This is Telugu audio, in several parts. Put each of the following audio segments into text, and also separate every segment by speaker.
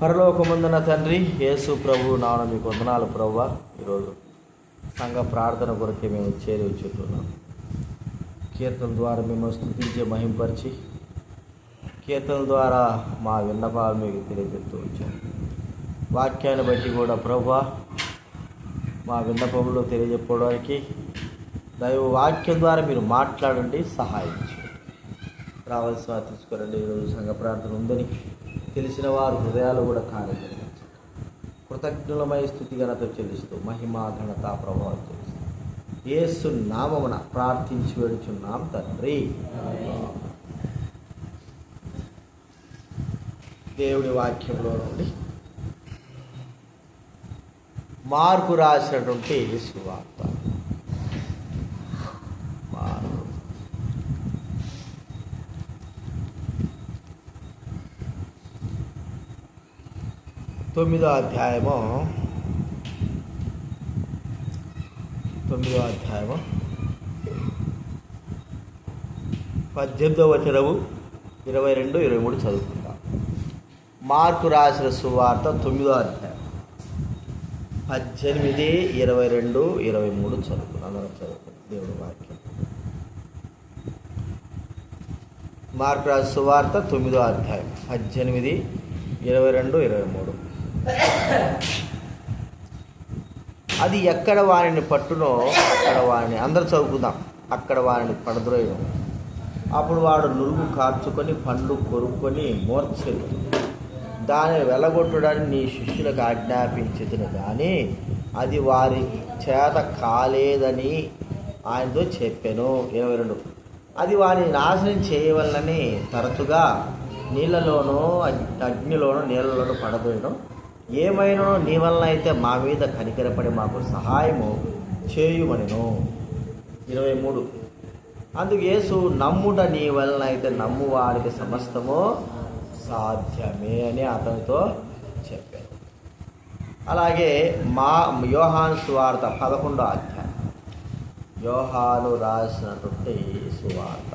Speaker 1: పరలోకమందున తండ్రి యేసు ప్రభు నాన్న మీకు వందనాలు ప్రభువా. ఈరోజు సంఘ ప్రార్థన కొరకే మేము చేరి వచ్చుతున్నాం. కీర్తన ద్వారా మేము స్తుతించి మహింపరిచి కీర్తన ద్వారా మా విన్నపాలు మీకు తెలియజెప్తూ వచ్చాం. వాక్యాన్ని బట్టి కూడా ప్రభువా మా విన్నపములు తెలియజెప్పడానికి దైవ వాక్యం ద్వారా మీరు మాట్లాడండి, సహాయం చేయండి. రావాల్సిన తీసుకోరండి. ఈరోజు సంఘ ప్రార్థన ఉందని తెలిసిన వారు హృదయాలు కూడా కార్యక్రమించండి. కృతజ్ఞులమై స్తుతి ఘనత చెల్లిస్తూ మహిమ ఘనత ప్రభావం చెల్లిస్తూ యేసు నామమున ప్రార్థించి వేడుచున్నాం తండ్రి. దేవుడి వాక్యంలో నుండి మార్కు రాసినటువంటి సువార్త. తొమ్మిదో అధ్యాయము 18వ వచనము 22, 23 చదువుకుందాం. మార్కు రాసిన సువార్త 9వ అధ్యాయం 18, 22, 23 చదువుకుందాం. అందరం చదువుకుందాం దేవుడి వాక్యం. మార్కు రాసిన సువార్త 9వ అధ్యాయం 18, 22, 23. అది ఎక్కడ వారిని పట్టునో అక్కడ వారిని అందరు చదువుకుందాం. అక్కడ వారిని పడద్రోయడం. అప్పుడు వాడు నురుగు కార్చుకొని పండ్లు కొరుక్కొని మోర్చెలు దాన్ని వెలగొట్టడానికి నీ శిష్యులకు ఆజ్ఞాపించదును కానీ అది వారి చేత కాలేదని ఆయనతో చెప్పాను. 22. అది వారిని నాశనం చేయవలనని తరచుగా నీళ్ళలోనూ అగ్నిలోనూ నీళ్ళలోనూ పడదోయడం. ఏమైనా నీ వలన అయితే మా మీద కనికరపడి మాకు సహాయము చేయుమనెను. 23. అందుకు యేసు నమ్ముట నీ వలన అయితే నమ్మువాడికి సమస్తము సాధ్యమే అని అతనితో చెప్పారు. అలాగే యోహాను సువార్త 11వ అధ్యాయం. యోహాను రాసినటువంటి సువార్త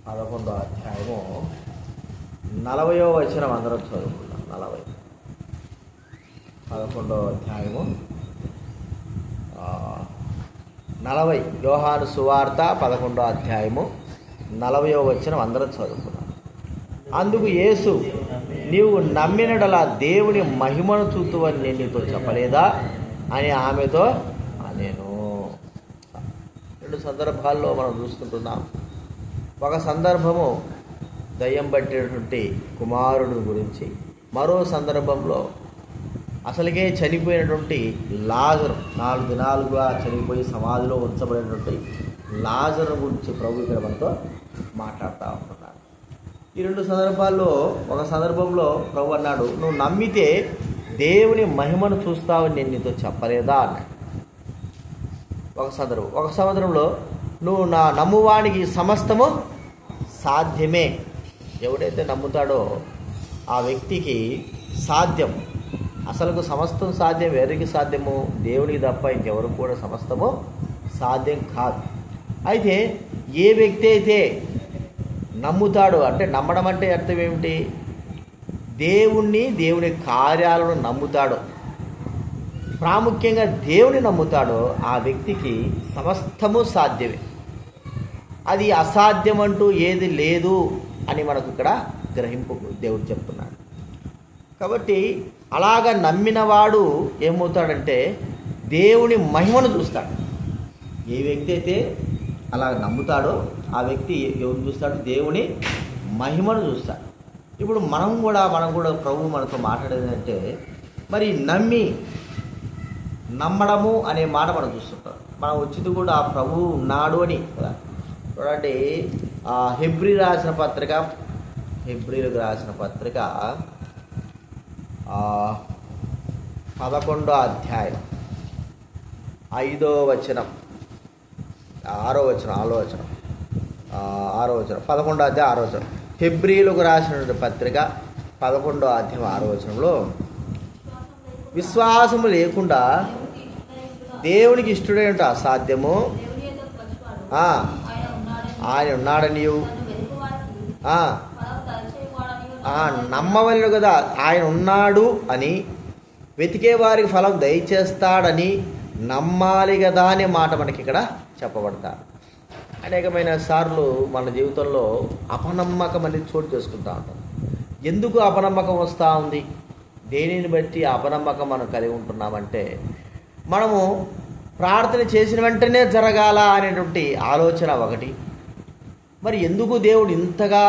Speaker 1: 11వ అధ్యాయము 40వ వచనం అందరం చదువుకున్నాం. 11వ అధ్యాయము 40. యోహాను సువార్త 11వ అధ్యాయము 40వ వచనం అందరం చదువుకున్నాం. అందుకు యేసు నీవు నమ్మినడలా దేవుని మహిమను చూతువని నేను నీతో చెప్పలేదా అని ఆమెతో నేను. 2 సందర్భాల్లో మనం చూసుకుంటున్నాం. ఒక సందర్భము దయ్యం పట్టినటువంటి కుమారుడు గురించి, మరో సందర్భంలో అసలుకే చనిపోయినటువంటి లాజరు, 4 దినాలుగా చనిపోయి సమాధిలో ఉంచబడినటువంటి లాజరు గురించి ప్రభు ఇక్కడ మనతో మాట్లాడుతూ ఉంటున్నాడు. ఈ 2 సందర్భాల్లో ఒక సందర్భంలో ప్రభు అన్నాడు, నువ్వు నమ్మితే దేవుని మహిమను చూస్తావని నేను నీతో చెప్పలేదా అన్నాడు. ఒక సందర్భంలో నువ్వు నా నమ్మువానికి సమస్తము సాధ్యమే. ఎవడైతే నమ్ముతాడో ఆ వ్యక్తికి సాధ్యం. అసలుకు సమస్తం సాధ్యం. ఎవరికి సాధ్యము? దేవునికి తప్ప ఇంకెవరికి కూడా సమస్తము సాధ్యం కాదు. అయితే ఏ వ్యక్తి అయితే నమ్ముతాడో, అంటే నమ్మడం అంటే అర్థం ఏమిటి? దేవుని కార్యాలను నమ్ముతాడో, ప్రాముఖ్యంగా దేవుని నమ్ముతాడో ఆ వ్యక్తికి సమస్తము సాధ్యమే. అది అసాధ్యం అంటూ ఏది లేదు అని మనకు ఇక్కడ గ్రహింపు దేవుడు చెప్తున్నాడు. కాబట్టి అలాగ నమ్మినవాడు ఏమవుతాడంటే దేవుని మహిమను చూస్తాడు. ఏ వ్యక్తి అయితే అలా నమ్ముతాడో ఆ వ్యక్తి ఎవరు చూస్తాడు? దేవుని మహిమను చూస్తాడు. ఇప్పుడు మనం కూడా ప్రభు మనతో మాట్లాడేది అంటే, మరి నమ్మడము అనే మాట మనం చూస్తుంటాం. మనం వచ్చింది కూడా ఆ ప్రభువు ఉన్నాడు అని కదా. చూడండి, హెబ్రీలకు రాసిన పత్రిక 11వ అధ్యాయం 5వ వచనం 6వ వచనం 11వ అధ్యాయం 6వ వచనం. హెబ్రీలకు రాసినటువంటి పత్రిక 11వ అధ్యాయం 6వ వచనంలో, విశ్వాసము లేకుండా దేవునికి ఇష్టడేంట అసాధ్యము, ఆయన ఉన్నాడని నమ్మవలను కదా, ఆయన ఉన్నాడు అని, వెతికే వారికి ఫలం దయచేస్తాడని నమ్మాలి కదా అనే మాట మనకి ఇక్కడ చెప్పబడతారు. అనేకమైన సార్లు మన జీవితంలో అపనమ్మకం అనేది చోటు చేసుకుంటూ ఉంటాం. ఎందుకు అపనమ్మకం వస్తూ ఉంది? దేనిని బట్టి అపనమ్మకం మనం కలిగి ఉంటున్నామంటే, మనము ప్రార్థన చేసిన వెంటనే జరగాల అనేటువంటి ఆలోచన ఒకటి. మరి ఎందుకు దేవుడు ఇంతగా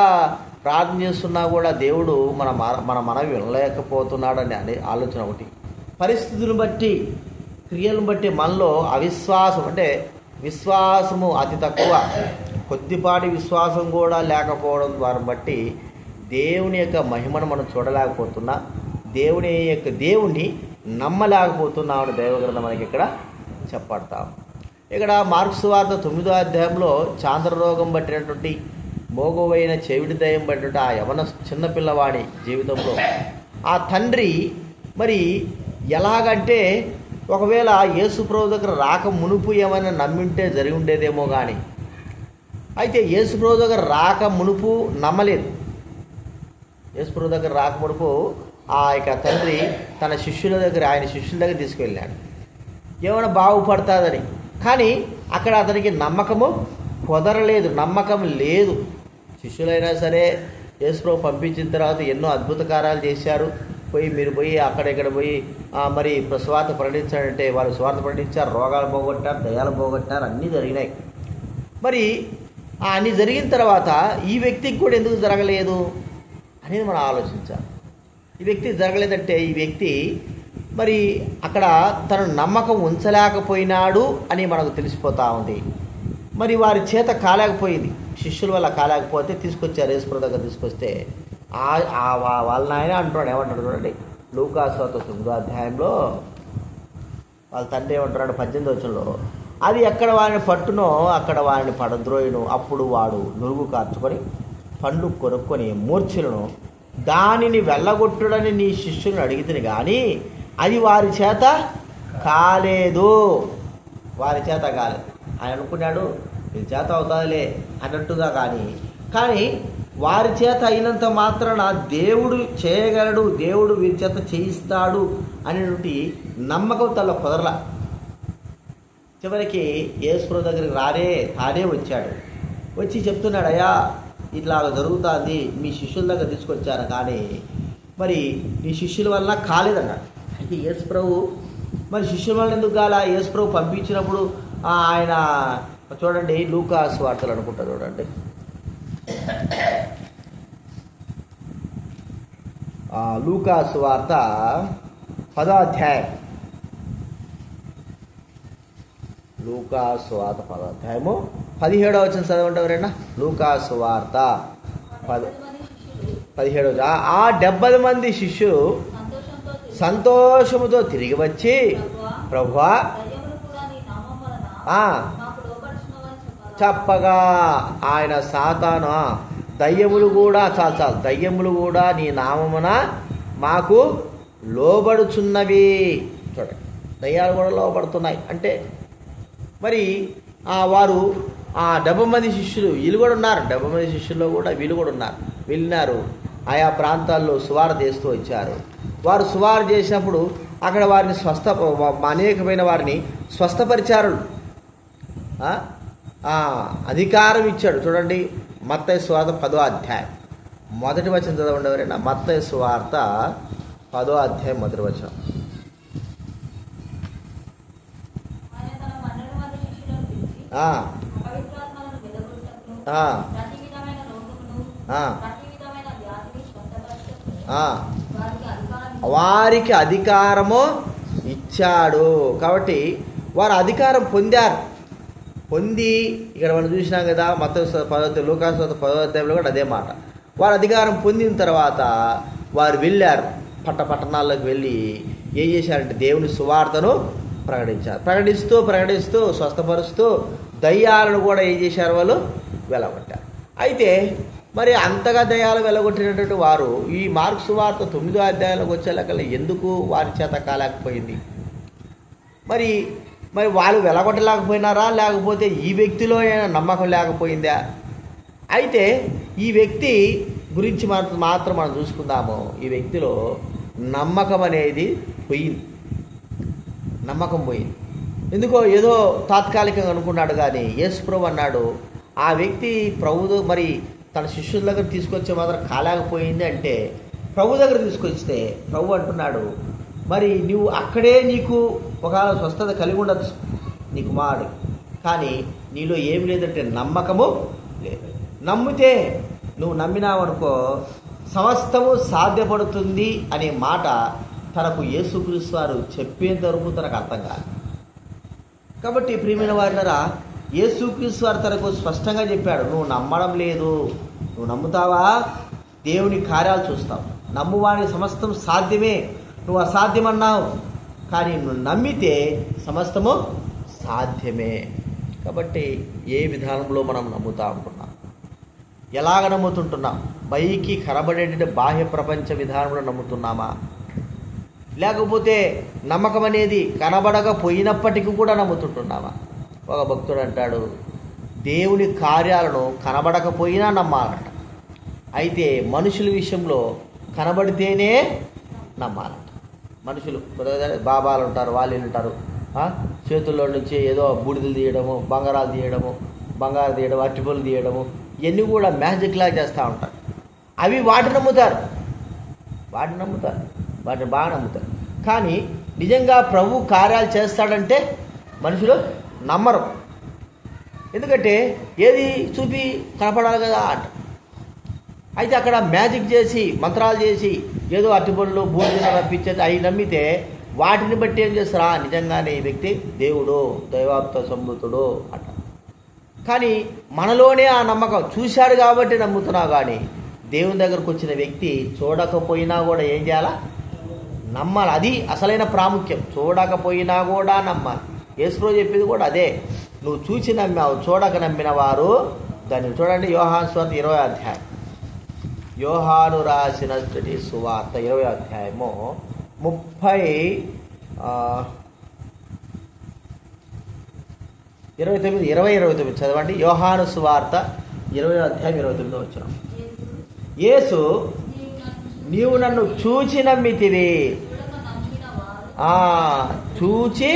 Speaker 1: ప్రార్థన చేస్తున్నా కూడా దేవుడు మన మనవి వినలేకపోతున్నాడని అనే ఆలోచన ఒకటి. పరిస్థితులను బట్టి, క్రియలను బట్టి మనలో అవిశ్వాసం, అంటే విశ్వాసము అతి తక్కువ, కొద్దిపాటి విశ్వాసం కూడా లేకపోవడం ద్వారా బట్టి దేవుని యొక్క మహిమను మనం చూడలేకపోతున్నా, దేవుణ్ణి నమ్మలేకపోతున్నామని దైవగ్రంథం మనకి ఇక్కడ చెప్పడతాం. ఇక్కడ మార్కు సువార్త 9వ అధ్యాయంలో చాంద్రరోగం పట్టినటువంటి, మోగోవైన చెవిటి దయ్యం పట్టినటువంటి ఆ యవన చిన్నపిల్లవాడి జీవితంలో ఆ తండ్రి మరి ఎలాగంటే, ఒకవేళ యేసుప్రభు దగ్గర రాక మునుపు ఏమైనా నమ్మింటే జరిగి ఉండేదేమో కానీ, అయితే యేసుప్రభు దగ్గర రాక మునుపు నమ్మలేదు. యేసుప్రభు దగ్గర రాక మునుపు ఆ యొక్క తండ్రి ఆయన శిష్యుల దగ్గర తీసుకువెళ్ళాడు, ఏమైనా బాగుపడతాదని. కానీ అక్కడ అతనికి నమ్మకము కుదరలేదు, నమ్మకం లేదు. శిష్యులైనా సరే యేసుప్రభు పంపించిన తర్వాత ఎన్నో అద్భుత కార్యాలు చేశారు. మీరు పోయి అక్కడెక్కడ పోయి మరి స్వార్థ ప్రకటించాడంటే వాళ్ళు స్వార్థ ప్రకటించారు, రోగాలు పోగొట్టారు, దయాలు పోగొట్టారు, అన్నీ జరిగినాయి. మరి అన్నీ జరిగిన తర్వాత ఈ వ్యక్తికి కూడా ఎందుకు జరగలేదు అనేది మనం ఆలోచించాలి. ఈ వ్యక్తి జరగలేదంటే ఈ వ్యక్తి మరి అక్కడ తను నమ్మకం ఉంచలేకపోయినాడు అని మనకు తెలిసిపోతూ ఉంది. మరి వారి చేత కాలేకపోయింది, శిష్యుల వల్ల కాలేకపోతే తీసుకొచ్చారు. యేసుప్రభు దగ్గర తీసుకొస్తే వాళ్ళ ఆయన అంటున్నాడు, ఏమంటాడు చూడండి, లూకాసు వార్త 9వ అధ్యాయంలో వాళ్ళ తండ్రి ఏమంటున్నాడు 18వ వచనంలో, అది ఎక్కడ వారిని పట్టునో అక్కడ వారిని పడద్రోయును, అప్పుడు వాడు నురుగు కార్చుకొని పండ్లు కొనుక్కొని మూర్ఛలను దానిని వెళ్ళగొట్టుడని నీ శిష్యులను అడిగితే కానీ అది వారి చేత కాలేదు. ఆయన అనుకున్నాడు వీరి చేత అవుతుందిలే అన్నట్టుగా, కానీ వారి చేత అయినంత మాత్రాన దేవుడు చేయగలడు, దేవుడు వీరి చేత చేయిస్తాడు అనేటువంటి నమ్మకం తన కుదరలా. చివరికి యేసుప్రభు దగ్గరికి తానే వచ్చాడు. వచ్చి చెప్తున్నాడు, అయ్యా ఇట్లా జరుగుతుంది, మీ శిష్యుల దగ్గర తీసుకొచ్చారు కానీ మరి నీ శిష్యుల వల్ల కాలేదన్నాడు. అయితే యేసుప్రభు మరి శిష్యుల వల్ల ఎందుకు కాల? యేసుప్రభు పంపించినప్పుడు ఆయన చూడండి, లూకాసు వార్తలు అనుకుంటా చూడండి, లూకాసు వార్త 10వ అధ్యాయం, లూకాసు వార్త 10వ అధ్యాయము 17వ వచనం చదవండి ఎవరైనా. లూకాసు వార్త 17వ. ఆ 70 మంది శిష్యులు సంతోషముతో తిరిగి వచ్చి, ప్రభువా చెప్పగా ఆయన సాతాను, దయ్యములు కూడా దయ్యములు కూడా నీ నామమున మాకు లోబడుచున్నవి. చూడండి, దయ్యాలు కూడా లోబడుతున్నాయి అంటే మరి వారు 70 మంది శిష్యులు వీళ్ళు కూడా ఉన్నారు. 70 మంది శిష్యుల్లో కూడా వీళ్ళు కూడా ఉన్నారు. వెళ్ళినారు, ఆయా ప్రాంతాల్లో సువార్త చేస్తూ వచ్చారు. వారు సువార్త చేసినప్పుడు అక్కడ వారిని అనేకమైన వారిని స్వస్థపరిచారు, అధికారం ఇచ్చాడు. చూడండి, మత్తయి సువార్త 10వ అధ్యాయం మొదటి వచనం చదవండి ఎవరైనా. మత్తయి సువార్త 10వ అధ్యాయం మొదటి వచనం. వారికి అధికారము ఇచ్చాడు. కాబట్టి వారు అధికారం పొంది ఇక్కడ మనం చూసినాం కదా, మత్తయి లూకాసు 10వ అధ్యాయంలో కూడా అదే మాట. వారు అధికారం పొందిన తర్వాత వారు వెళ్ళారు, పట్టణాల్లోకి వెళ్ళి ఏం చేశారంటే దేవుని సువార్తను ప్రకటించారు. ప్రకటిస్తూ స్వస్థపరుస్తూ దయ్యాలను కూడా ఏం చేశారు, వాళ్ళు వెళ్ళగొట్టారు. అయితే మరి అంతగా దయ్యాలు వెళ్ళగొట్టినటువంటి వారు ఈ మార్కు సువార్త 9వ అధ్యాయంలోకి వచ్చేలాకల్లా ఎందుకు వారి చేత కాలేకపోయింది? మరి వాళ్ళు వెలగొట్టలేకపోయినారా, లేకపోతే ఈ వ్యక్తిలో నమ్మకం లేకపోయిందా? అయితే ఈ వ్యక్తి గురించి మాత్రం మనం చూసుకుందాము. ఈ వ్యక్తిలో నమ్మకం అనేది పోయింది. నమ్మకం పోయింది. ఎందుకో ఏదో తాత్కాలికంగా అనుకున్నాడు, కానీ యేసుప్రభు అన్నాడు ఆ వ్యక్తి ప్రభు మరి తన శిష్యుల దగ్గర తీసుకొచ్చే మాత్రం కాలేకపోయింది అంటే ప్రభు దగ్గర తీసుకొస్తే ప్రభు అంటున్నాడు, మరి నువ్వు అక్కడే నీకు ఒకవేళ స్వస్థత కలిగి ఉండొచ్చు నీ కుమారుడు, కానీ నీలో ఏమి లేదంటే నమ్మకము లేదు. నమ్మితే నువ్వు నమ్మినావనుకో సమస్తము సాధ్యపడుతుంది అనే మాట తనకు యేసుక్రీస్తు వారు చెప్పేంత వరకు తనకు అర్థం కాదు. కాబట్టి ప్రియమైన వారినరా, యేసుక్రీస్తు వారు తనకు స్పష్టంగా చెప్పాడు, నువ్వు నమ్మడం లేదు, నువ్వు నమ్ముతావా దేవుని కార్యాలు చూస్తావు, నమ్మువాని సమస్తం సాధ్యమే, నువ్వు అసాధ్యమన్నావు, కానీ నువ్వు నమ్మితే సమస్తము సాధ్యమే. కాబట్టి ఏ విధానంలో మనం నమ్ముతా ఉంటున్నాం, ఎలాగ నమ్ముతుంటున్నాం? పైకి కనబడేటువంటి బాహ్య ప్రపంచ విధానంలో నమ్ముతున్నామా, లేకపోతే నమ్మకం అనేది కనబడకపోయినప్పటికీ కూడా నమ్ముతుంటున్నామా? ఒక భక్తుడు అంటాడు, దేవుని కార్యాలను కనబడకపోయినా నమ్మాలంట, అయితే మనుషుల విషయంలో కనబడితేనే నమ్మాలంట. మనుషులు బాబాలు ఉంటారు, వాళ్ళు ఉంటారు, చేతుల్లో నుంచి ఏదో బూడిదలు తీయడము, బంగారాలు తీయడము, బంగారు తీయడం, అట్టిపళ్ళు తీయడము, ఇవన్నీ కూడా మ్యాజిక్లా చేస్తూ ఉంటారు. అవి వాటిని నమ్ముతారు, వాటిని బాగా నమ్ముతారు. కానీ నిజంగా ప్రభు కార్యాలు చేస్తాడంటే మనుషులు నమ్మరు. ఎందుకంటే ఏది చూపి కనపడాలి కదా అంట. అయితే అక్కడ మ్యాజిక్ చేసి మంత్రాలు చేసి ఏదో అట్టిపళ్ళు బూడిద రప్పించేది అవి నమ్మితే వాటిని బట్టి ఏం చేస్తారా, నిజంగానే ఈ వ్యక్తి దేవుడు, దైవాప్త సంభూతుడు అంట. కానీ మనలోనే ఆ నమ్మకం చూశాడు కాబట్టి నమ్ముతున్నావు, కానీ దేవుని దగ్గరకు వచ్చిన వ్యక్తి చూడకపోయినా కూడా ఏం చేయాలా, నమ్మాలి. అది అసలైన ప్రాముఖ్యం. చూడకపోయినా కూడా నమ్మాలి. యేసుప్రభు చెప్పింది కూడా అదే, నువ్వు చూసి నమ్మావు, చూడక నమ్మిన వారు దాన్ని. చూడండి యోహాను సువార్త 20వ అధ్యాయం, యోహాను రాసినటువంటి సువార్త 20వ అధ్యాయము 29 చదవండి. యోహాను సువార్త 20వ అధ్యాయం 29వ వచనం. యేసు, నీవు నన్ను చూచి నమ్మితివి, చూచి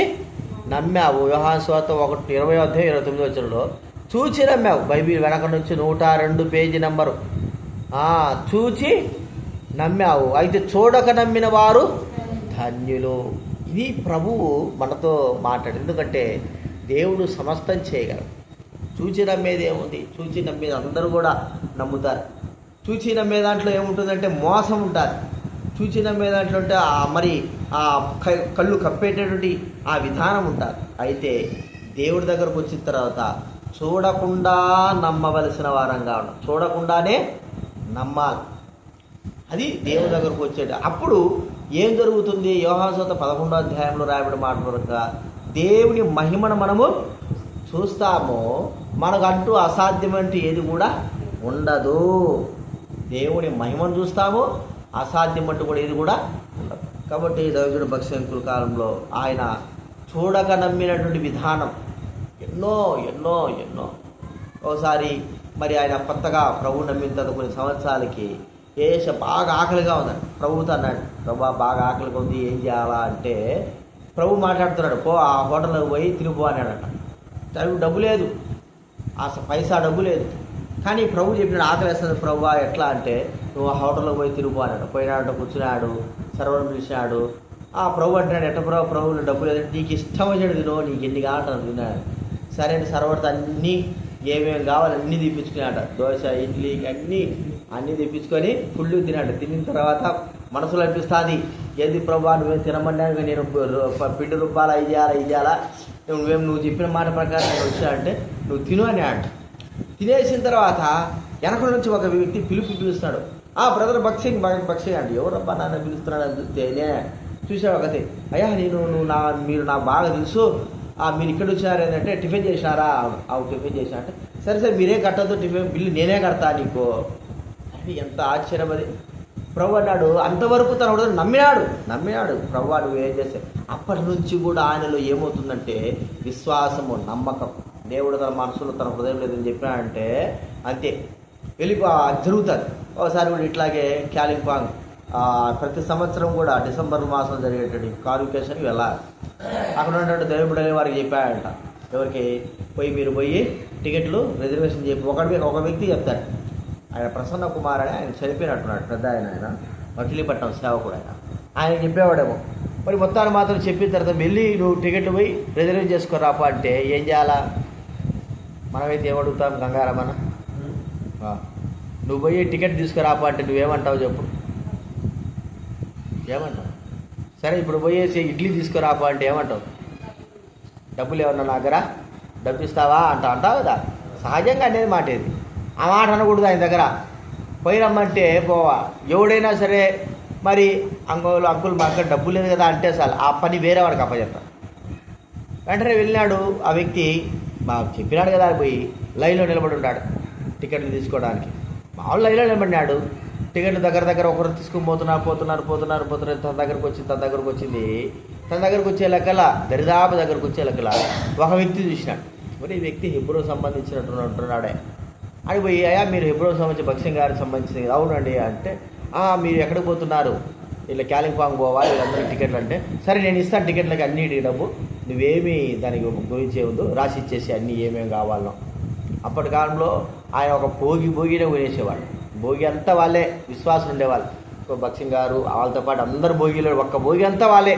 Speaker 1: నమ్మావు. యోహాను సువార్త 20వ అధ్యాయం 29వ వచనంలో చూచి నమ్మావు. బైబిల్ వెనక నుంచి 102 పేజీ నెంబరు. చూచి నమ్మావు, అయితే చూడక నమ్మిన వారు ధన్యులు. ఇది ప్రభువు మనతో మాట్లాడు. ఎందుకంటే దేవుడు సమస్తం చేయగలడు. చూచి నమ్మేది ఏముంది? చూచి నమ్మేది అందరూ కూడా నమ్ముతారు. చూచి నమ్మే దాంట్లో ఏముంటుందంటే మోసం ఉంటుంది. చూచి నమ్మే దాంట్లో అంటే మరి ఆ కళ్ళు కప్పేటటువంటి ఆ విధానం ఉంటుంది. అయితే దేవుడి దగ్గరకు వచ్చిన తర్వాత చూడకుండా నమ్మవలసిన వారంగా ఉన్నాం. చూడకుండానే నమ్మాలి. అది దేవుడి దగ్గరకు వచ్చేది. అప్పుడు ఏం జరుగుతుంది? యోహాను సువార్త 11వ అధ్యాయంలో రాయబడిన మాట వరకు దేవుని మహిమను మనము చూస్తాము. మనకంటూ అసాధ్యమంటూ ఏది కూడా ఉండదు. దేవుని మహిమను చూస్తాము, అసాధ్యం అంటూ కూడా ఏది కూడా ఉండదు. కాబట్టి దైవజనుడు భక్ష్యంకుల కాలంలో ఆయన చూడక నమ్మినటువంటి విధానం ఎన్నో ఎన్నో ఎన్నో. ఒకసారి మరి ఆయన కొత్తగా ప్రభు నమ్మిన తర్వాత కొన్ని సంవత్సరాలకి బాగా ఆకలిగా ఉందండి. ప్రభుతో అన్నాడు, ప్రభా బాగా ఆకలిగా ఉంది, ఏం చేయాలా అంటే ప్రభు మాట్లాడుతున్నాడు, పో ఆ హోటల్కి పోయి తినిపో అన్నాడట. డబ్బు లేదు, ఆ పైసా డబ్బు లేదు. కానీ ప్రభు చెప్పినాడు, ఆకలి వేస్తుంది ప్రభు, ఎట్లా అంటే నువ్వు ఆ హోటల్లోకి పోయి తిరుగు అన్నాడు. పోయినాడు, కూర్చున్నాడు, సర్వర్ని పిలిచినాడు. ఆ ప్రభు అంటున్నాడు, ఎట్ట ప్రభువులు డబ్బు లేదంటే నీకు ఇష్టం వచ్చాడు తినో, నీకు ఎన్ని కావాలంటే తిన్నాడు. సరే అని సర్వర్తో అన్నీ ఏమేమి కావాలి అన్నీ తెప్పించుకున్నాడు. దోశ, ఇడ్లీ అన్నీ తెప్పించుకొని ఫుల్ తిన్నాడు. తిన్న తర్వాత మనసులో అనిపిస్తుంది, ఏది ప్రభా నువ్వేం తినమన్నాను, నేను పిండి రూపాయలు అవి చేయాలా నువ్వు చెప్పిన మాట ప్రకారం నేను వచ్చానంటే నువ్వు తిను అని అంట. తినేసిన తర్వాత వెనక నుంచి ఒక వ్యక్తి పిలుస్తున్నాడు, బ్రదర్ బక్సింగ్ అంటే ఎవరబ్బా నాన్న పిలుస్తున్నాడు అని చూస్తే నేనే చూసాడు ఒకతే, అయ్యా మీరు నాకు బాగా తెలుసు, మీరు ఇక్కడ వచ్చినారు ఏంటంటే టిఫిన్ చేసినారా? టిఫిన్ చేసినా అంటే సరే మీరే కట్టద్దు, టిఫిన్ బిల్లు నేనే కడతా నీకు. అది ఎంత ఆశ్చర్యం అది. ప్రభు అన్నాడు, అంతవరకు తన నమ్మినాడు ప్రభు నువ్వు ఏం చేస్తే. అప్పటి నుంచి కూడా ఆయనలో ఏమవుతుందంటే విశ్వాసము, నమ్మకం. దేవుడు తన మనసులో తన హృదయం లేదని చెప్పినాడంటే అంతే. జరుగుతుంది. ఒకసారి కూడా ఇట్లాగే కాలింపాంగ్ ప్రతి సంవత్సరం కూడా డిసెంబర్ మాసం జరిగేటటువంటి కాన్వకేషన్కి వెళ్ళాలి. అక్కడ ఉన్నటువంటి దేవుడు వారికి చెప్పాడంట, ఎవరికి మీరు పోయి టికెట్లు రిజర్వేషన్ చెప్పి ఒక వ్యక్తి చెప్తాడు. ఆయన ప్రసన్న కుమార్ అని ఆయన చనిపోయినట్టున్నాడు, పెద్ద ఆయన మచిలీపట్నం సేవకుడు ఆయన చెప్పేవాడేమో. మరి మొత్తాన్ని మాత్రం చెప్పిన తర్వాత వెళ్ళి నువ్వు టికెట్లు పోయి రిజర్వేషన్ చేసుకోరాపా అంటే ఏం చేయాలా? మనమైతే ఏమడుగుతాం? గంగారమణ నువ్వు పోయి టికెట్ తీసుకురాపా అంటే నువ్వేమంటావు చెప్పు? ఏమంటావు? సరే ఇప్పుడు పోయేసి ఇడ్లీ తీసుకురాపా అంటే ఏమంటావు? డబ్బులు ఏమన్నా నా దగ్గర డబ్బు ఇస్తావా అంటావు కదా. సహజంగా అనేది మాట ఇది. ఆ మాట అనకూడదు ఆయన దగ్గర. పోయి రమ్మంటే పోవా. ఎవడైనా సరే మరి అంకుల్ మా దగ్గర డబ్బు లేదు కదా అంటే చాలు ఆ పని వేరే వాడికి అప్పచెప్తాను. వెంటనే వెళ్ళినాడు ఆ వ్యక్తి, మాకు చెప్పినాడు కదా, పోయి లైన్లో నిలబడి ఉన్నాడు టికెట్లు తీసుకోవడానికి. మామూలు లైన్లో నిలబడినాడు. టికెట్లు దగ్గర ఒకరు తీసుకుని పోతున్నారు. తన దగ్గరకు వచ్చే లెక్కల దరిదాపు దగ్గరకు వచ్చే లెక్కల ఒక వ్యక్తి చూసినాడు. మరి ఈ వ్యక్తి హెబ్రో సంబంధించినట్టున్నాడే అని పోయి, అయ్యా మీరు హెబ్రో సంబంధించి భక్సింగ్ గారికి సంబంధించింది అవునండి అంటే, మీరు ఎక్కడికి పోతున్నారు? ఇలా కాలింపాంగ్ పోవాలి వీళ్ళందరికీ టికెట్లు అంటే, సరే నేను ఇస్తాను టికెట్లకి అన్నిటి డబ్బు, నువ్వేమీ దానికి గురించి ఏముందో రాసి ఇచ్చేసి అన్నీ ఏమేమి కావాలో. అప్పటి కాలంలో ఆయన ఒక భోగినే కొనేసేవాడు. భోగి అంతా వాళ్ళే, విశ్వాసం ఉండేవాళ్ళు. భక్సింగ్ గారు వాళ్ళతో పాటు అందరు భోగిలో ఒక్క భోగి అంతా వాళ్ళే.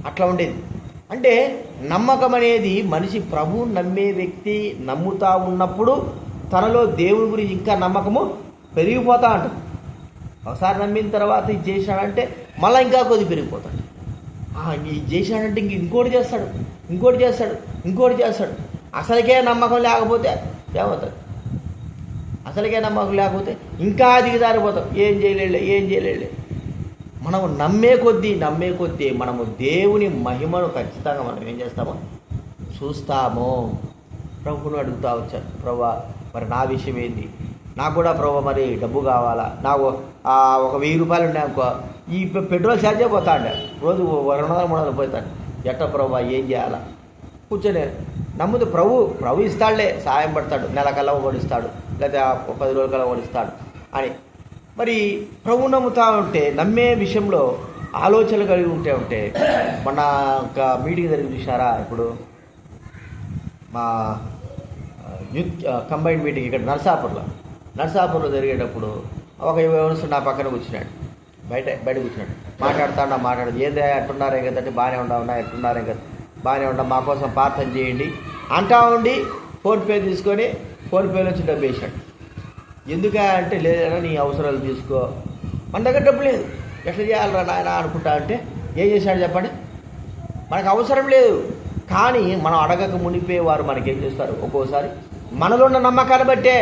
Speaker 1: అట్లా ఉండేది. అంటే నమ్మకం అనేది మనిషి ప్రభువు నమ్మే వ్యక్తి నమ్ముతా ఉన్నప్పుడు తనలో దేవుని గురించి ఇంకా నమ్మకము పెరిగిపోతా ఉంటుంది. ఒకసారి నమ్మిన తర్వాత ఇది చేశాడంటే మళ్ళీ ఇంకా కొద్ది పెరిగిపోతాడు. ఇది చేశాడంటే ఇంకోటి చేస్తాడు. అసలుకే నమ్మకం లేకపోతే ఏమవుతుంది? అసలుకే నమ్మకం లేకపోతే ఇంకా దిగజారిపోతాం. ఏం చేయలేడు. మనము నమ్మే కొద్దీ మనము దేవుని మహిమను ఖచ్చితంగా మనం ఏం చేస్తామో చూస్తాము. ప్రభువును అడుగుతా వచ్చాను, ప్రభా మరి నా విషయం ఏంది? నాకు కూడా ప్రభా మరి డబ్బు కావాలా, నాకు ఒక 1000 రూపాయలు ఉన్నాయి అనుకో, ఈ పెట్రోల్ ఛార్జే పోతాండే, రోజు 200-300 పోతాడు. ఎట్ట ప్రభా ఏం చేయాలా? కూర్చొని నమ్ముతూ ప్రభు ఇస్తాడులే, సాయం పడతాడు, నెలకల్లా ఓడిస్తాడు, లేదా 10 రోజులకల్లా ఓడిస్తాడు అని. మరి ప్రభు నమ్ముతా ఉంటే, నమ్మే విషయంలో ఆలోచనలు కలిగి ఉంటే మొన్న ఒక మీటింగ్ జరిగి చూసారా? ఇప్పుడు మా యూత్ కంబైన్డ్ మీటింగ్ ఇక్కడ నర్సాపూర్లో జరిగేటప్పుడు ఒక యువకుడు నా పక్కన కూర్చున్నాడు, బయట కూర్చున్నాడు. మాట్లాడుతాడు. ఏందే ఎట్టున్నారే కదంటే, బాగానే ఉండా మా కోసం ప్రార్థన చేయండి అంటా ఉండి ఫోన్పే తీసుకొని ఫోన్పేలో వచ్చి డబ్బు వేసాడు. ఎందుకా అంటే, లేదన్నా నీ అవసరాలు తీసుకో, మన దగ్గర డబ్బు లేదు, ఎట్లా చేయాలరా నాయన అనుకుంటా అంటే, ఏం చేశాడు చెప్పండి? మనకు అవసరం లేదు, కానీ మనం అడగక మునిపోయేవారు మనకేం చేస్తారు? ఒక్కోసారి మనలో ఉన్న నమ్మకాన్ని బట్టే,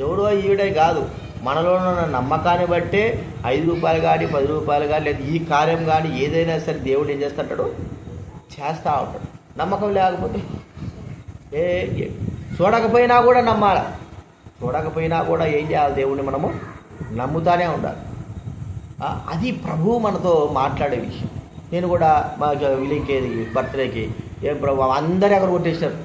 Speaker 1: ఎవడో ఈవిడే కాదు, మనలో ఉన్న నమ్మకాన్ని బట్టే 5 రూపాయలు కానీ 10 రూపాయలు కానీ లేదా ఈ కార్యం కానీ ఏదైనా సరే దేవుడు ఏం చేస్తుంటాడు? చేస్తూ ఉంటాడు. నమ్మకం లేకపోతే చూడకపోయినా కూడా నమ్మాలి. చూడకపోయినా కూడా ఏం చేయాలి? దేవుడిని మనము నమ్ముతానే ఉండాలి. అది ప్రభువు మనతో మాట్లాడే విషయం. నేను కూడా మా విలింకేది బర్త్డేకి ఏం ప్రభు అందరూ ఎవరు కొట్టేసినారు.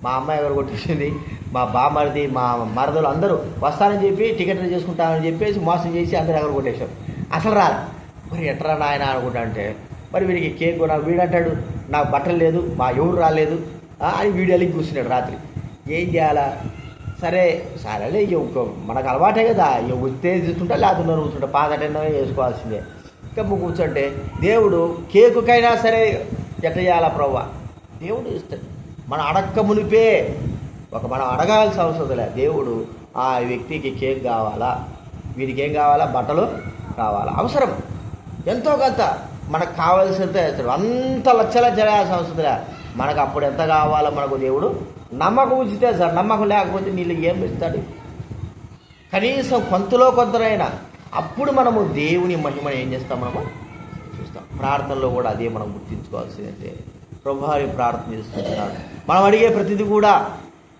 Speaker 1: మా అమ్మాయి ఎవరు కొట్టేసింది, మా బామ్మరిది, మా మరదలు అందరూ వస్తానని చెప్పి టికెట్లు చేసుకుంటానని చెప్పేసి మోసం చేసి అందరూ ఎవరు కొట్టేశారు. అసలు రాలి. మరి ఎట్లా నాయన అనుకుంటా అంటే, మరి వీడికి కేక్ కూడా వీడంటాడు నాకు బట్టలు లేదు, మా ఎవరు రాలేదు అని వీడియోలకి కూర్చున్నాడు రాత్రి. ఏం చేయాలా? సరేలే మనకు అలవాటే కదా, వస్తే తీసుకుంటా లేకుండా కూర్చుంటా, పాతటైనా వేసుకోవాల్సిందే. ఇంకా కూర్చుంటే దేవుడు కేకుకైనా సరే ఎట్లా చేయాలా ప్రభా? దేవుడు ఇస్తాడు. మనం అడక్క మునిపే మనం అడగాల్సిన అవసరం లేదు. దేవుడు ఆ వ్యక్తికి కేక్ కావాలా, వీడికి ఏం కావాలా, బట్టలు కావాలా, అవసరం ఎంతో కొంత మనకు కావాల్సినంత ఇస్తాడు. అంత లక్షల చేయాల్సిన అవసరం లేదు. మనకు అప్పుడు ఎంత కావాలో మనకు దేవుడు నమ్మకం ఉంచితే సార్. నమ్మకం లేకపోతే నీళ్ళు ఏం ఇస్తాడు? కనీసం కొంతైనా అప్పుడు మనము దేవుని మహిమను ఏం చేస్తాం? మనము చూస్తాం. ప్రార్థనలో కూడా అదే మనం గుర్తించుకోవాల్సిందంటే, ప్రభువారి ప్రార్థన చేస్తున్నాడు. మనం అడిగే ప్రతిదీ కూడా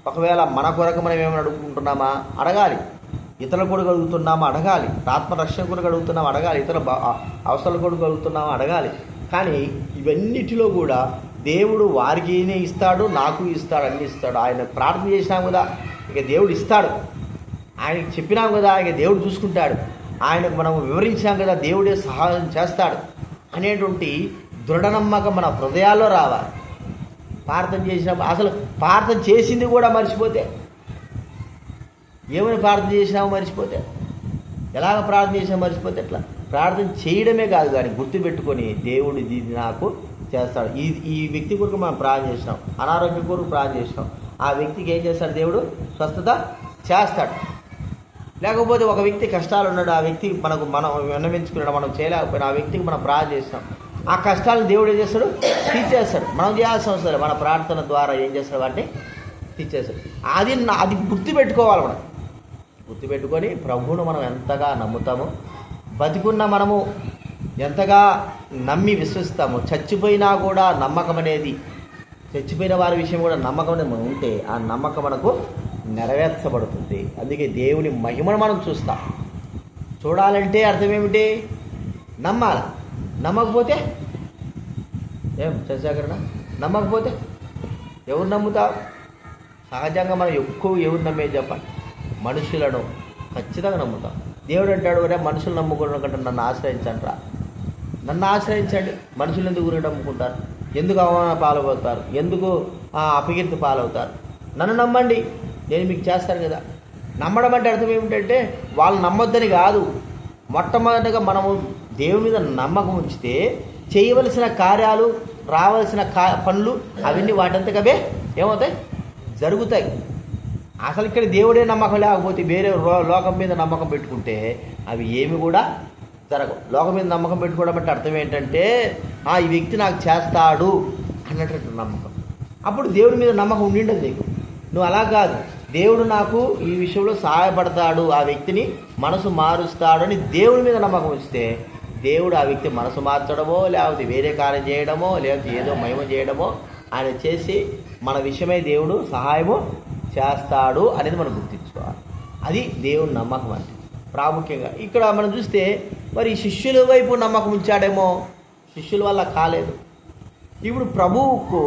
Speaker 1: ఒకవేళ మన కొరకు మనం ఏమైనా అడుగుకుంటున్నామా అడగాలి, ఇతరుల కొరకు అడుగుతున్నామా అడగాలి, ఆత్మరక్షణ కొరకు అడుగుతున్నామా అడగాలి, ఇతర అవసరాల కొరకు అడుగుతున్నామా అడగాలి. కానీ ఇవన్నిటిలో కూడా దేవుడు వారికి ఇస్తాడు, నాకు ఇస్తాడు, అన్ని ఇస్తాడు. ఆయన ప్రార్థన చేసినాం కదా, ఇక దేవుడు ఇస్తాడు. ఆయనకి చెప్పినాం కదా, ఆయన దేవుడు చూసుకుంటాడు, ఆయనకు మనం వివరించాం కదా, దేవుడే సహాయం చేస్తాడు అనేటువంటి దృఢ నమ్మకం మన హృదయాల్లో రావాలి. ప్రార్థన చేసినప్పుడు అసలు ప్రార్థన చేసింది కూడా మర్చిపోతే, ఏమైనా ప్రార్థన చేసినామో మర్చిపోతే, ఎలాగ ప్రార్థన చేసినా మర్చిపోతే ఎట్లా? ప్రార్థన చేయడమే కాదు కానీ గుర్తుపెట్టుకొని దేవుడు ఇది నాకు చేస్తాడు. ఈ వ్యక్తి కొరకు మనం ప్రార్థన చేసినాం, అనారోగ్యం కొరకు ప్రార్థన చేసినాం, ఆ వ్యక్తికి ఏం చేస్తాడు? దేవుడు స్వస్థత చేస్తాడు. లేకపోతే ఒక వ్యక్తి కష్టాలు ఉన్నాడు, ఆ వ్యక్తి మనం విన్నవించుకున్నాడు, మనం చేయలేకపోయినా ఆ వ్యక్తికి మనం ప్రార్థన చేసినాం, ఆ కష్టాలను దేవుడు ఏం చేస్తాడు? తీర్చేస్తాడు. మనం చేయాల్సిన అవసరం లేదు, మన ప్రార్థన ద్వారా ఏం చేస్తాడు? వాటిని తీర్చేస్తాడు. అది గుర్తుపెట్టుకోవాలి. మనం గుర్తుపెట్టుకొని ప్రభువును మనం ఎంతగా నమ్ముతామో, బతికున్న మనము ఎంతగా నమ్మి విశ్వసిస్తామో, చచ్చిపోయినా కూడా నమ్మకం అనేది, చచ్చిపోయిన వారి విషయం కూడా నమ్మకం అనేది మనం ఉంటే ఆ నమ్మకం మనకు నెరవేర్చబడుతుంది. అందుకే దేవుని మహిమను మనం చూస్తాం. చూడాలంటే అర్థం ఏమిటి? నమ్మాలి. నమ్మకపోతే ఏం చర్చాకరణ? నమ్మకపోతే ఎవరు నమ్ముతావు? సహజంగా మనం ఎక్కువ ఎవరు నమ్మేది చెప్పండి? మనుషులను ఖచ్చితంగా నమ్ముతాం. దేవుడు అంటాడు, ఒరే మనుషులు నమ్ముకోవడం కంటే నన్ను ఆశ్రయించండిరా, నన్ను ఆశ్రయించండి. మనుషులు ఎందుకు గురించి నమ్ముకుంటారు? ఎందుకు అవమాన పాలవుతారు? ఎందుకు అపకీర్తి పాలవుతారు? నన్ను నమ్మండి, నేను మీకు చేస్తాను కదా. నమ్మడం అంటే అర్థం ఏమిటంటే వాళ్ళు నమ్మొద్దని కాదు. మొట్టమొదటిగా మనము దేవుని మీద నమ్మకం ఉంచితే చేయవలసిన కార్యాలు, రావాల్సిన పనులు అవన్నీ వాటంతకవే ఏమవుతాయి? జరుగుతాయి. అసలు ఇక్కడ దేవుడే నమ్మకం లేకపోతే వేరే లోకం మీద నమ్మకం పెట్టుకుంటే అవి ఏమి కూడా జరగవు. లోకం మీద నమ్మకం పెట్టుకోవడం అంటే అర్థం ఏంటంటే ఈ వ్యక్తి నాకు చేస్తాడు అన్నటువంటి నమ్మకం. అప్పుడు దేవుడి మీద నమ్మకం ఉండిండదు నీకు. నువ్వు అలా కాదు, దేవుడు నాకు ఈ విషయంలో సహాయపడతాడు, ఆ వ్యక్తిని మనసు మారుస్తాడు అని దేవుడి మీద నమ్మకం ఉంచితే దేవుడు ఆ వ్యక్తి మనసు మార్చడమో, లేకపోతే వేరే కార్యం చేయడమో, లేకపోతే ఏదో మహిమ చేయడమో ఆయన చేసి మన విషయమై దేవుడు సహాయము చేస్తాడు అనేది మనం గుర్తించుకోవాలి. అది దేవుని నమ్మకం అంటే ప్రాముఖ్యంగా. ఇక్కడ మనం చూస్తే మరి శిష్యుల వైపు నమ్మకం ఉంచాడేమో, శిష్యుల వల్ల కాలేదు. ఇప్పుడు ప్రభువుకు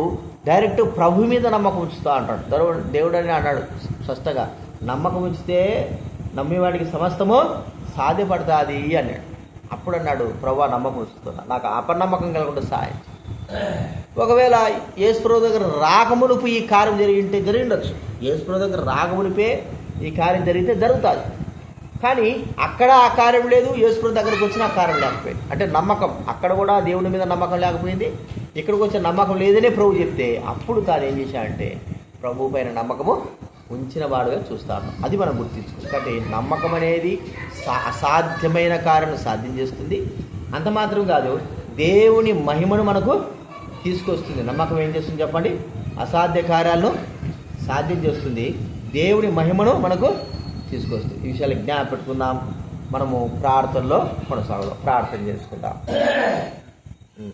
Speaker 1: డైరెక్ట్ ప్రభు మీద నమ్మకం ఉంచుతా అంటాడు దేవుడు అని అన్నాడు స్పష్టంగా. నమ్మకం ఉంచితే నమ్మేవాడికి సమస్తము సాధ్యపడుతుంది అన్నాడు. అప్పుడు అన్నాడు, ప్రభువా నమ్మకం ఉంచుతున్నా, నాకు అపనమ్మకం కలగకుండా సాయం. ఒకవేళ యేసుప్రభు దగ్గర రాకమునుపు ఈ కార్యం జరిగిండొచ్చు. యేసుప్రభు దగ్గర రాకమునిపే ఈ కార్యం జరిగితే జరుగుతుంది. కానీ అక్కడ ఆ కార్యం లేదు, యేసుప్రభు దగ్గరకు వచ్చిన ఆ కార్యం లేకపోయింది. అంటే నమ్మకం అక్కడ కూడా దేవుని మీద నమ్మకం లేకపోయింది, ఇక్కడికి వచ్చే నమ్మకం లేదనే ప్రభు చెప్తే అప్పుడు తాను ఏం చేశాడంటే ప్రభు పైన నమ్మకము ఉంచిన వాడుగా చూస్తాను. అది మనం గుర్తించుకోవాలి. కాబట్టి నమ్మకం అనేది అసాధ్యమైన కార్యాలను సాధ్యం చేస్తుంది. అంత మాత్రం కాదు, దేవుని మహిమను మనకు తీసుకొస్తుంది. నమ్మకం ఏం చేస్తుంది చెప్పండి? అసాధ్య కార్యాలను సాధ్యం చేస్తుంది, దేవుని మహిమను మనకు తీసుకొస్తుంది. ఈ విషయాలు జ్ఞాపకం పెట్టుకుందాం. మనము ప్రార్థనలో కొనసాగుదాం. ప్రార్థన చేసుకుందాం.